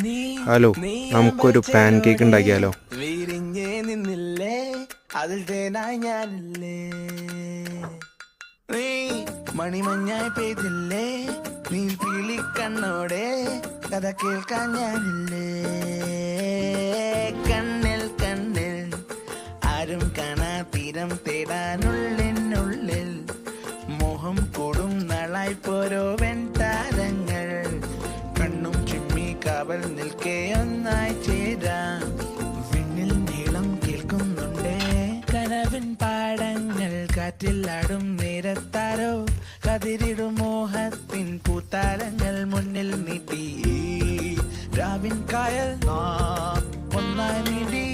Hello, നമുക്കൊരു pan cake ഉണ്ടാക്കിയാലോ? വിരിഞ്ഞേ നിന്നില്ലേ അതിൽ തേനായി ഞാനില്ലേ, നീ മണിമഞ്ഞായി പെയ്തില്ലേ, നീ പീലി കണ്ണോടെ കഥ കേൾക്കാൻ ഞാനില്ലേ, കണ്ണിൽ കണ്ണിൽ ആരും കാണാ തീരം തേടാനുള്ളിനുള്ളിൽ മോഹം കൂടും നാളായി പോരോ വെൺതാരങ്ങൾ, കണ്ണും ചിമ്മി കാവൽ നിൽക്കേ ഒന്നായി ചേരാം, വിണ്ണിൽ നീളം കേൾക്കുന്നുണ്ടേ കനവിൻ പാടങ്ങൾ, കാറ്റിലാടും നേരത്താരോ കതിരിടും മോഹത്തിൻ പൂത്താരങ്ങൾ മുന്നിൽ നീട്ടി, രാവിൻ കായൽ നാം ഒന്നായി നീടി